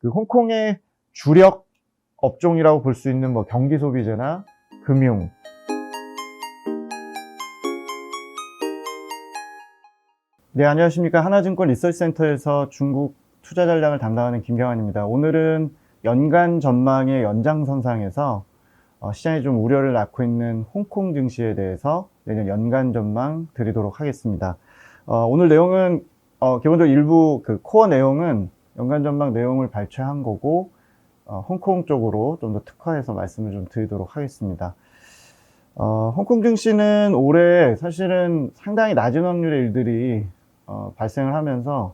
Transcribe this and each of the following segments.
그 홍콩의 주력 업종이라고 볼 수 있는 뭐 경기 소비재나 금융, 네, 안녕하십니까. 하나증권 리서치센터에서 중국 투자 전략을 담당하는 김경환입니다. 오늘은 연간 전망의 연장선상에서 시장에 좀 우려를 낳고 있는 홍콩 증시에 대해서 내년 연간 전망 드리도록 하겠습니다. 오늘 내용은 기본적으로 일부 그 코어 내용은 연간 전망 내용을 발췌한 거고 홍콩 쪽으로 좀 더 특화해서 말씀을 좀 드리도록 하겠습니다. 홍콩 증시는 올해 사실은 상당히 낮은 확률의 일들이 발생을 하면서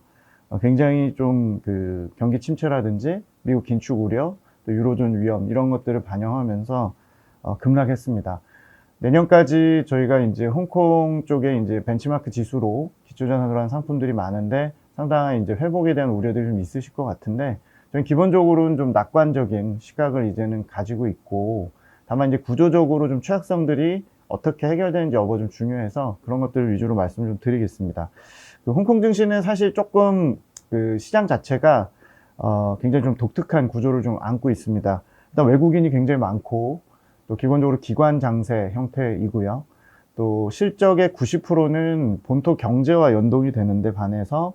굉장히 좀 그 경기 침체라든지 미국 긴축 우려, 또 유로존 위험 이런 것들을 반영하면서 급락했습니다. 내년까지 저희가 이제 홍콩 쪽에 이제 벤치마크 지수로 기초자산으로 한 상품들이 많은데 상당한 이제 회복에 대한 우려들이 좀 있으실 것 같은데 저는 기본적으로는 좀 낙관적인 시각을 이제는 가지고 있고 다만 이제 구조적으로 좀 취약성들이 어떻게 해결되는지 여부 좀 중요해서 그런 것들을 위주로 말씀을 좀 드리겠습니다. 그 홍콩 증시는 사실 조금 그 시장 자체가 굉장히 좀 독특한 구조를 좀 안고 있습니다. 일단 외국인이 굉장히 많고 또 기본적으로 기관 장세 형태이고요. 또 실적의 90%는 본토 경제와 연동이 되는데 반해서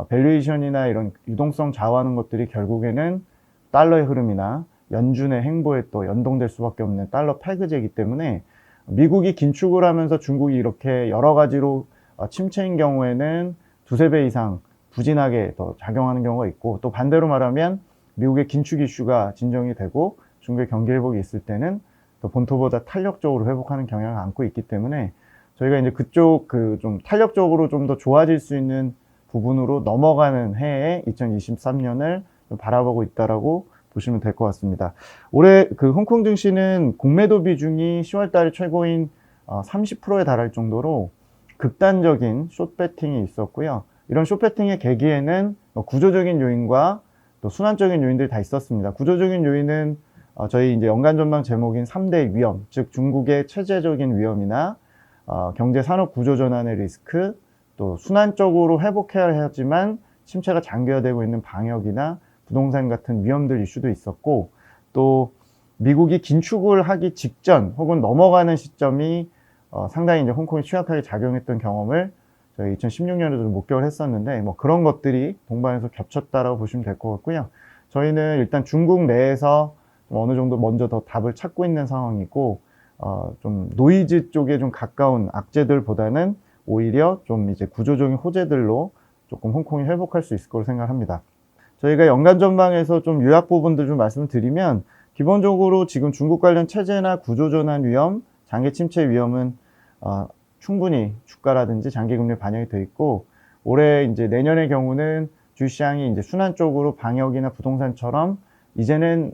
밸류에이션이나 이런 유동성 좌우하는 것들이 결국에는 달러의 흐름이나 연준의 행보에 또 연동될 수밖에 없는 달러 패그제이기 때문에 미국이 긴축을 하면서 중국이 이렇게 여러 가지로 침체인 경우에는 두세 배 이상 부진하게 더 작용하는 경우가 있고 또 반대로 말하면 미국의 긴축 이슈가 진정이 되고 중국의 경기 회복이 있을 때는 또 본토보다 탄력적으로 회복하는 경향을 안고 있기 때문에 저희가 이제 그쪽 그 좀 탄력적으로 좀 더 좋아질 수 있는 부분으로 넘어가는 해에 2023년을 바라보고 있다라고 보시면 될 것 같습니다. 올해 그 홍콩 증시는 공매도 비중이 10월 달에 최고인 30%에 달할 정도로 극단적인 숏배팅이 있었고요. 이런 숏배팅의 계기에는 구조적인 요인과 또 순환적인 요인들이 다 있었습니다. 구조적인 요인은 저희 이제 연간 전망 제목인 3대 위험, 즉 중국의 체제적인 위험이나 경제 산업 구조 전환의 리스크, 또 순환적으로 회복해야 하지만 침체가 장기화되고 있는 방역이나 부동산 같은 위험들 이슈도 있었고 또 미국이 긴축을 하기 직전 혹은 넘어가는 시점이 상당히 이제 홍콩이 취약하게 작용했던 경험을 저희 2016년에도 목격을 했었는데 뭐 그런 것들이 동반해서 겹쳤다라고 보시면 될 것 같고요. 저희는 일단 중국 내에서 어느 정도 먼저 더 답을 찾고 있는 상황이고 좀 노이즈 쪽에 좀 가까운 악재들보다는 오히려 좀 이제 구조적인 호재들로 조금 홍콩이 회복할 수 있을 거로 생각합니다. 저희가 연간 전망에서 좀 요약 부분들 좀 말씀드리면 기본적으로 지금 중국 관련 체제나 구조 전환 위험, 장기 침체 위험은 충분히 주가라든지 장기 금리에 반영이 돼 있고 올해 이제 내년의 경우는 주시장이 이제 순환적으로 방역이나 부동산처럼 이제는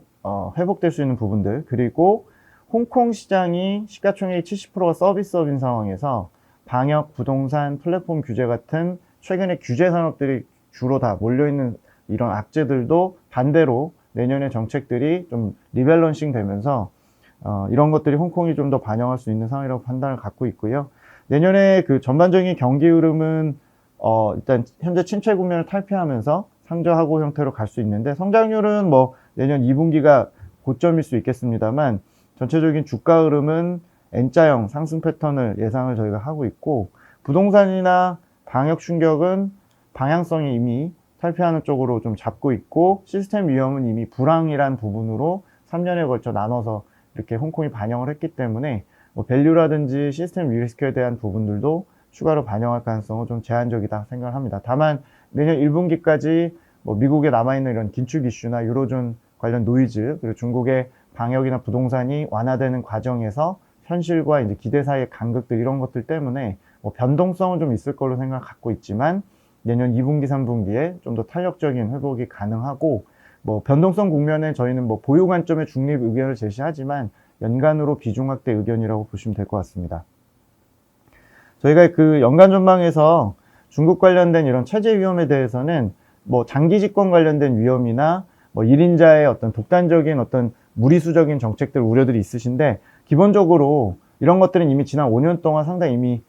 회복될 수 있는 부분들 그리고 홍콩 시장이 시가총액 70%가 서비스업인 상황에서 방역, 부동산, 플랫폼 규제 같은 최근에 규제 산업들이 주로 다 몰려있는 이런 악재들도 반대로 내년의 정책들이 좀 리밸런싱 되면서 이런 것들이 홍콩이 좀 더 반영할 수 있는 상황이라고 판단을 갖고 있고요. 내년에 그 전반적인 경기 흐름은 일단 현재 침체 국면을 탈피하면서 상저하고 형태로 갈 수 있는데 성장률은 뭐 내년 2분기가 고점일 수 있겠습니다만 전체적인 주가 흐름은 N자형 상승 패턴을 예상을 저희가 하고 있고 부동산이나 방역 충격은 방향성이 이미 탈피하는 쪽으로 좀 잡고 있고 시스템 위험은 이미 불황이란 부분으로 3년에 걸쳐 나눠서 이렇게 홍콩이 반영을 했기 때문에 뭐 밸류라든지 시스템 리스크에 대한 부분들도 추가로 반영할 가능성은 좀 제한적이다 생각을 합니다. 다만 내년 1분기까지 뭐 미국에 남아있는 이런 긴축 이슈나 유로존 관련 노이즈 그리고 중국의 방역이나 부동산이 완화되는 과정에서 현실과 이제 기대 사이의 간극들 이런 것들 때문에 뭐 변동성은 좀 있을 걸로 생각을 갖고 있지만 내년 2분기, 3분기에 좀 더 탄력적인 회복이 가능하고 뭐 변동성 국면에 저희는 뭐 보유 관점의 중립 의견을 제시하지만 연간으로 비중 확대 의견이라고 보시면 될 것 같습니다. 저희가 그 연간 전망에서 중국 관련된 이런 체제 위험에 대해서는 뭐 장기 집권 관련된 위험이나 뭐 1인자의 어떤 독단적인 어떤 무리수적인 정책들 우려들이 있으신데 기본적으로 이런 것들은 이미 지난 5년 동안 상당히 이미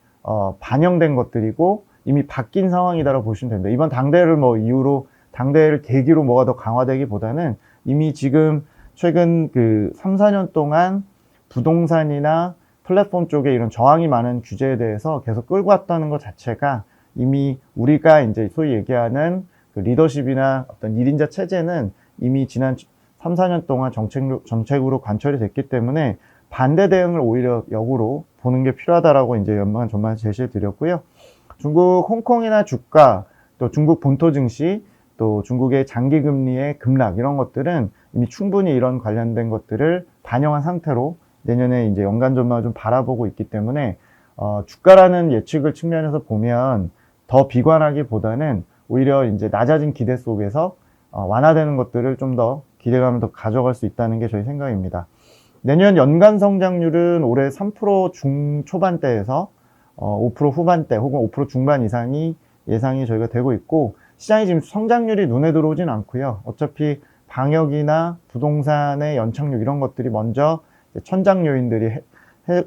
반영된 것들이고 이미 바뀐 상황이다라고 보시면 됩니다. 이번 당대를 뭐 이후로 당대회를 계기로 뭐가 더 강화되기보다는 이미 지금 최근 그 3, 4년 동안 부동산이나 플랫폼 쪽에 이런 저항이 많은 규제에 대해서 계속 끌고 왔다는 것 자체가 이미 우리가 이제 소위 얘기하는 그 리더십이나 어떤 1인자 체제는 이미 지난 3, 4년 동안 정책으로 관철이 됐기 때문에 반대 대응을 오히려 역으로 보는 게 필요하다라고 이제 연간 전망 제시해 드렸고요. 중국 홍콩이나 주가, 또 중국 본토 증시, 또 중국의 장기 금리의 급락 이런 것들은 이미 충분히 이런 관련된 것들을 반영한 상태로 내년에 이제 연간 전망을 좀 바라보고 있기 때문에 주가라는 예측을 측면에서 보면 더 비관하기보다는 오히려 이제 낮아진 기대 속에서 완화되는 것들을 좀 더 기대감을 더 가져갈 수 있다는 게 저희 생각입니다. 내년 연간 성장률은 올해 3% 중초반대에서 5% 후반대 혹은 5% 중반 이상이 예상이 저희가 되고 있고, 시장이 지금 성장률이 눈에 들어오진 않고요. 어차피 방역이나 부동산의 연착륙 이런 것들이 먼저 천장 요인들이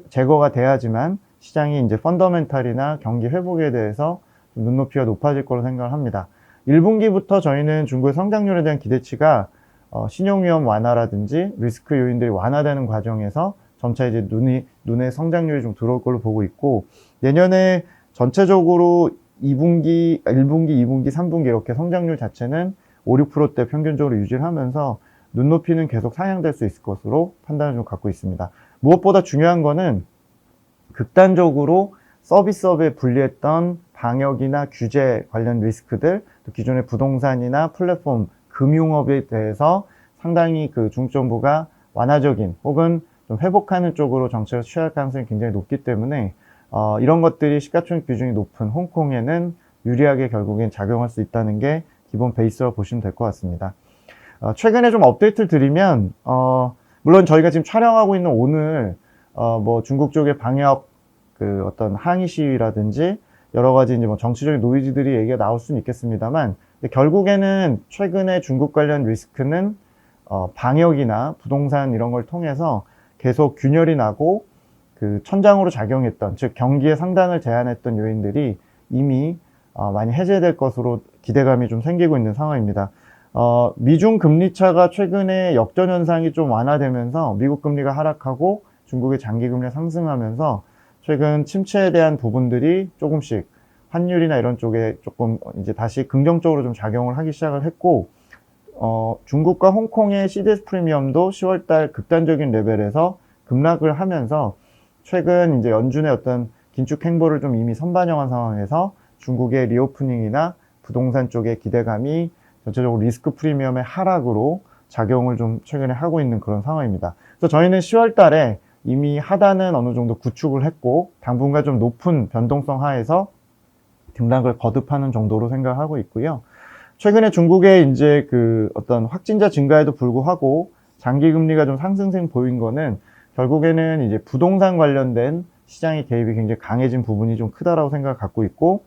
제거가 돼야지만 시장이 이제 펀더멘탈이나 경기 회복에 대해서 눈높이가 높아질 거로 생각을 합니다. 1분기부터 저희는 중국의 성장률에 대한 기대치가 신용위험 완화라든지 리스크 요인들이 완화되는 과정에서 점차 이제 눈에 성장률이 좀 들어올 걸로 보고 있고, 내년에 전체적으로 1분기, 2분기, 3분기 이렇게 성장률 자체는 5, 6%대 평균적으로 유지를 하면서 눈높이는 계속 상향될 수 있을 것으로 판단을 좀 갖고 있습니다. 무엇보다 중요한 거는 극단적으로 서비스업에 불리했던 방역이나 규제 관련 리스크들, 또 기존의 부동산이나 플랫폼, 금융업에 대해서 상당히 그 중정부가 완화적인 혹은 좀 회복하는 쪽으로 정책을 취할 가능성이 굉장히 높기 때문에 이런 것들이 시가총액 비중이 높은 홍콩에는 유리하게 결국엔 작용할 수 있다는 게 기본 베이스라고 보시면 될 것 같습니다. 최근에 좀 업데이트를 드리면 물론 저희가 지금 촬영하고 있는 오늘 뭐 중국 쪽의 방역 그 어떤 항의 시위라든지 여러 가지 이제 뭐 정치적인 노이즈들이 얘기가 나올 수는 있겠습니다만, 결국에는 최근에 중국 관련 리스크는 방역이나 부동산 이런 걸 통해서 계속 균열이 나고 그 천장으로 작용했던, 즉 경기의 상단을 제한했던 요인들이 이미 많이 해제될 것으로 기대감이 좀 생기고 있는 상황입니다. 미중 금리 차가 최근에 역전 현상이 좀 완화되면서 미국 금리가 하락하고 중국의 장기 금리가 상승하면서 최근 침체에 대한 부분들이 조금씩 환율이나 이런 쪽에 조금 이제 다시 긍정적으로 좀 작용을 하기 시작을 했고, 중국과 홍콩의 CDS 프리미엄도 10월달 극단적인 레벨에서 급락을 하면서 최근 이제 연준의 어떤 긴축 행보를 좀 이미 선반영한 상황에서 중국의 리오프닝이나 부동산 쪽의 기대감이 전체적으로 리스크 프리미엄의 하락으로 작용을 좀 최근에 하고 있는 그런 상황입니다. 그래서 저희는 10월 달에 이미 하단은 어느 정도 구축을 했고 당분간 좀 높은 변동성 하에서 등락을 거듭하는 정도로 생각하고 있고요. 최근에 중국의 이제 그 어떤 확진자 증가에도 불구하고 장기 금리가 좀 상승세 보인 거는 결국에는 이제 부동산 관련된 시장의 개입이 굉장히 강해진 부분이 좀 크다라고 생각을 갖고 있고,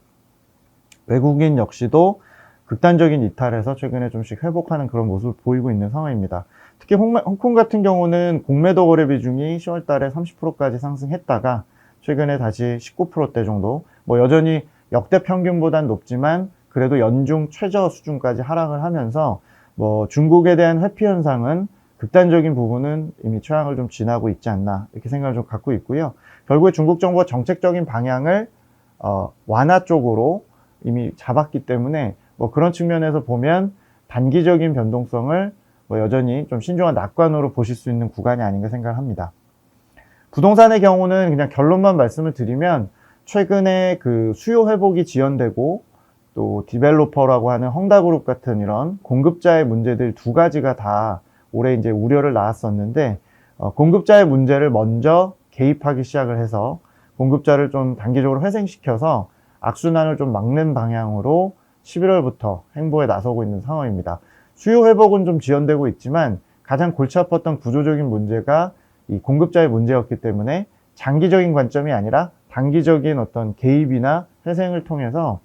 외국인 역시도 극단적인 이탈에서 최근에 좀씩 회복하는 그런 모습을 보이고 있는 상황입니다. 특히 홍콩 같은 경우는 공매도 거래 비중이 10월 달에 30%까지 상승했다가 최근에 다시 19%대 정도, 뭐 여전히 역대 평균보단 높지만 그래도 연중 최저 수준까지 하락을 하면서 뭐 중국에 대한 회피 현상은 극단적인 부분은 이미 최악을 좀 지나고 있지 않나 이렇게 생각을 좀 갖고 있고요. 결국에 중국 정부가 정책적인 방향을 완화 쪽으로 이미 잡았기 때문에 뭐 그런 측면에서 보면 단기적인 변동성을 뭐 여전히 좀 신중한 낙관으로 보실 수 있는 구간이 아닌가 생각합니다. 부동산의 경우는 그냥 결론만 말씀을 드리면 최근에 그 수요 회복이 지연되고 또 디벨로퍼라고 하는 헝다그룹 같은 이런 공급자의 문제들 두 가지가 다 올해 이제 우려를 낳았었는데, 공급자의 문제를 먼저 개입하기 시작을 해서 공급자를 좀 단기적으로 회생시켜서 악순환을 좀 막는 방향으로 11월부터 행보에 나서고 있는 상황입니다. 수요 회복은 좀 지연되고 있지만 가장 골치 아팠던 구조적인 문제가 이 공급자의 문제였기 때문에 장기적인 관점이 아니라 단기적인 어떤 개입이나 회생을 통해서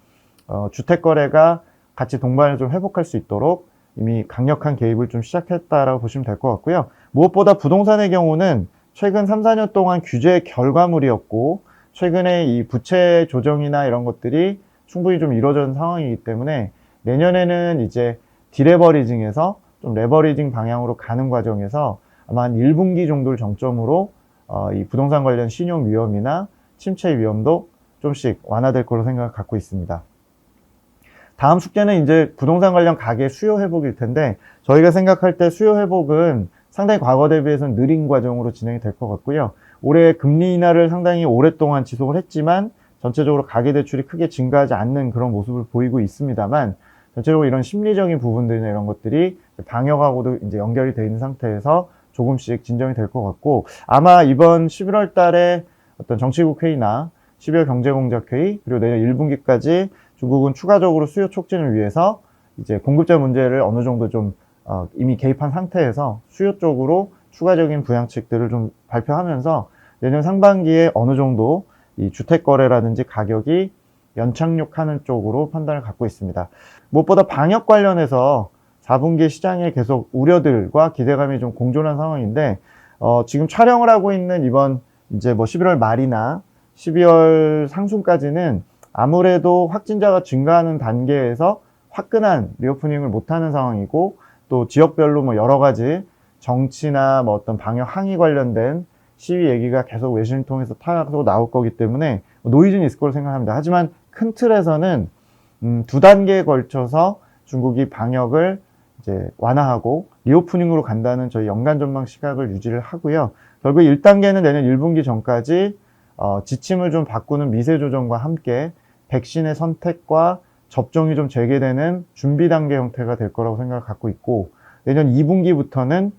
주택 거래가 같이 동반을 좀 회복할 수 있도록 이미 강력한 개입을 좀 시작했다라고 보시면 될 것 같고요. 무엇보다 부동산의 경우는 최근 3, 4년 동안 규제의 결과물이었고 최근에 이 부채 조정이나 이런 것들이 충분히 좀 이루어진 상황이기 때문에 내년에는 이제 디레버리징에서 좀 레버리징 방향으로 가는 과정에서 아마 한 1분기 정도를 정점으로 이 부동산 관련 신용 위험이나 침체 위험도 좀씩 완화될 거로 생각을 갖고 있습니다. 다음 숙제는 이제 부동산 관련 가계 수요 회복일 텐데, 저희가 생각할 때 수요 회복은 상당히 과거 대비해서는 느린 과정으로 진행이 될 것 같고요. 올해 금리 인하를 상당히 오랫동안 지속을 했지만 전체적으로 가계대출이 크게 증가하지 않는 그런 모습을 보이고 있습니다만, 전체적으로 이런 심리적인 부분들이나 이런 것들이 방역하고도 이제 연결이 되어 있는 상태에서 조금씩 진정이 될 것 같고, 아마 이번 11월 달에 어떤 정치국 회의나 12월 경제공작 회의, 그리고 내년 1분기까지 중국은 추가적으로 수요 촉진을 위해서 이제 공급자 문제를 어느 정도 좀 이미 개입한 상태에서 수요 쪽으로 추가적인 부양책들을 좀 발표하면서 내년 상반기에 어느 정도 이 주택 거래라든지 가격이 연착륙하는 쪽으로 판단을 갖고 있습니다. 무엇보다 방역 관련해서 4분기 시장에 계속 우려들과 기대감이 좀 공존한 상황인데, 지금 촬영을 하고 있는 이번 이제 뭐 11월 말이나 12월 상순까지는 아무래도 확진자가 증가하는 단계에서 화끈한 리오프닝을 못하는 상황이고, 또 지역별로 뭐 여러 가지 정치나 뭐 어떤 방역 항의 관련된 시위 얘기가 계속 외신을 통해서 타고 나올 거기 때문에 노이즈는 있을 거로 생각합니다. 하지만 큰 틀에서는 2단계에 걸쳐서 중국이 방역을 이제 완화하고 리오프닝으로 간다는 저희 연간 전망 시각을 유지를 하고요. 결국 1단계는 내년 1분기 전까지 지침을 좀 바꾸는 미세 조정과 함께 백신의 선택과 접종이 좀 재개되는 준비 단계 형태가 될 거라고 생각을 갖고 있고, 내년 2분기부터는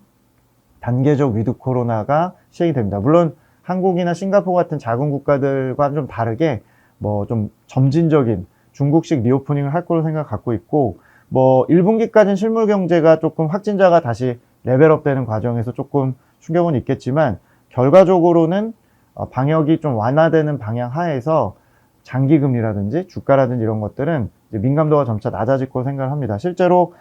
단계적 위드 코로나가 시행이 됩니다. 물론 한국이나 싱가포르 같은 작은 국가들과 좀 다르게 뭐 좀 점진적인 중국식 리오프닝을 할 거로 생각을 갖고 있고, 뭐 1분기까지는 실물 경제가 조금 확진자가 다시 레벨업 되는 과정에서 조금 충격은 있겠지만, 결과적으로는 방역이 좀 완화되는 방향 하에서 장기금리라든지 주가라든지 이런 것들은 이제 민감도가 점차 낮아질 거로 생각을 합니다. 실제로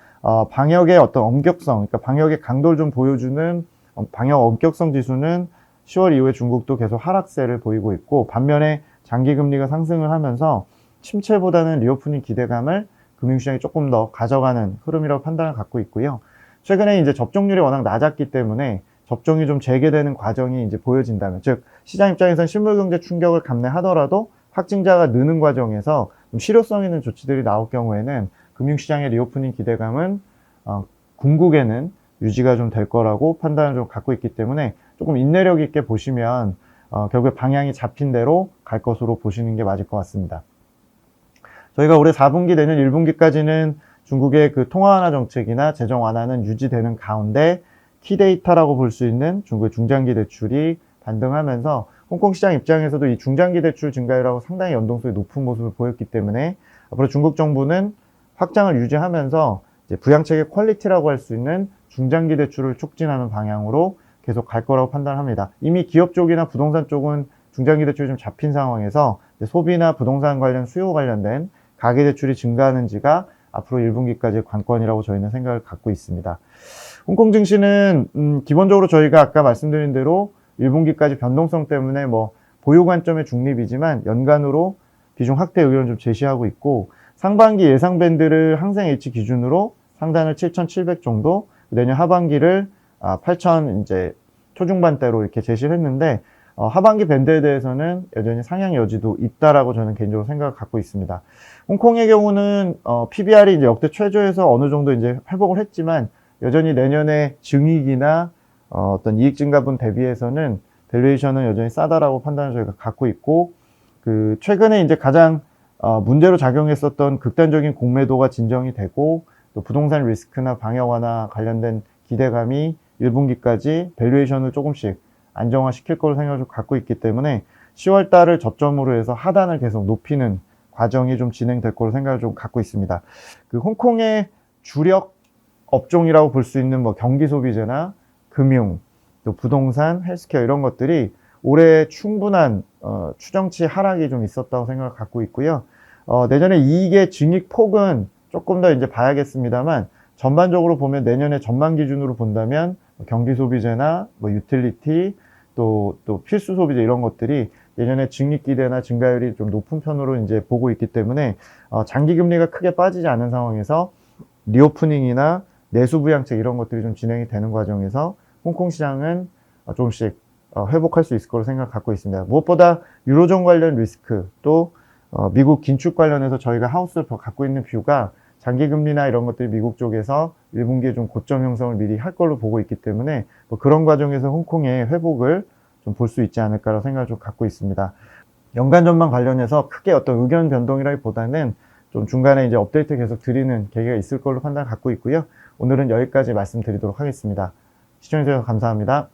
방역의 어떤 엄격성, 그러니까 방역의 강도를 좀 보여주는 방역 엄격성 지수는 10월 이후에 중국도 계속 하락세를 보이고 있고, 반면에 장기금리가 상승을 하면서 침체보다는 리오프닝 기대감을 금융시장이 조금 더 가져가는 흐름이라고 판단을 갖고 있고요. 최근에 이제 접종률이 워낙 낮았기 때문에 접종이 좀 재개되는 과정이 이제 보여진다면, 즉 시장 입장에서는 실물경제 충격을 감내하더라도 확진자가 느는 과정에서 좀 실효성 있는 조치들이 나올 경우에는 금융시장의 리오프닝 기대감은 궁극에는 유지가 좀 될 거라고 판단을 좀 갖고 있기 때문에 조금 인내력 있게 보시면 결국에 방향이 잡힌 대로 갈 것으로 보시는 게 맞을 것 같습니다. 저희가 올해 4분기 내년 1분기까지는 중국의 그 통화 완화 정책이나 재정 완화는 유지되는 가운데 키데이터라고 볼 수 있는 중국의 중장기 대출이 반등하면서 홍콩 시장 입장에서도 이 중장기 대출 증가율하고 상당히 연동성이 높은 모습을 보였기 때문에 앞으로 중국 정부는 확장을 유지하면서 이제 부양책의 퀄리티라고 할 수 있는 중장기 대출을 촉진하는 방향으로 계속 갈 거라고 판단합니다. 이미 기업 쪽이나 부동산 쪽은 중장기 대출이 좀 잡힌 상황에서 소비나 부동산 관련 수요 관련된 가계 대출이 증가하는지가 앞으로 1분기까지의 관건이라고 저희는 생각을 갖고 있습니다. 홍콩 증시는 기본적으로 저희가 아까 말씀드린 대로 1분기까지 변동성 때문에 뭐 보유 관점의 중립이지만 연간으로 비중 확대 의견을 좀 제시하고 있고, 상반기 예상 밴드를 항생 H 기준으로 상단을 7,700 정도, 내년 하반기를 8,000 이제 초중반대로 이렇게 제시를 했는데, 하반기 밴드에 대해서는 여전히 상향 여지도 있다라고 저는 개인적으로 생각을 갖고 있습니다. 홍콩의 경우는 PBR이 이제 역대 최저에서 어느 정도 이제 회복을 했지만 여전히 내년에 증이익이나 어떤 이익 증가분 대비해서는 밸류에이션은 여전히 싸다라고 판단을 저희가 갖고 있고, 그 최근에 이제 가장 문제로 작용했었던 극단적인 공매도가 진정이 되고, 또 부동산 리스크나 방역 완화 관련된 기대감이 1분기까지 밸류에이션을 조금씩 안정화시킬 거로 생각을 갖고 있기 때문에 10월 달을 저점으로 해서 하단을 계속 높이는 과정이 좀 진행될 거로 생각을 좀 갖고 있습니다. 그 홍콩의 주력 업종이라고 볼 수 있는 뭐 경기 소비재나 금융, 또 부동산, 헬스케어 이런 것들이 올해 충분한 추정치 하락이 좀 있었다고 생각을 갖고 있고요. 내년에 이익의 증익 폭은 조금 더 이제 봐야겠습니다만, 전반적으로 보면 내년에 전망 기준으로 본다면 경기 소비재나 뭐 유틸리티, 또 필수 소비재 이런 것들이 내년에 증익 기대나 증가율이 좀 높은 편으로 이제 보고 있기 때문에 장기 금리가 크게 빠지지 않은 상황에서 리오프닝이나 내수 부양책 이런 것들이 좀 진행이 되는 과정에서 홍콩 시장은 조금씩 회복할 수 있을 거로 생각 갖고 있습니다. 무엇보다 유로존 관련 리스크 또 미국 긴축 관련해서 저희가 하우스를 갖고 있는 뷰가 장기금리나 이런 것들이 미국 쪽에서 1분기에 좀 고점 형성을 미리 할 걸로 보고 있기 때문에 뭐 그런 과정에서 홍콩의 회복을 좀 볼 수 있지 않을까라는 생각을 좀 갖고 있습니다. 연간 전망 관련해서 크게 어떤 의견 변동이라기보다는 좀 중간에 이제 업데이트 계속 드리는 계기가 있을 걸로 판단을 갖고 있고요. 오늘은 여기까지 말씀드리도록 하겠습니다. 시청해주셔서 감사합니다.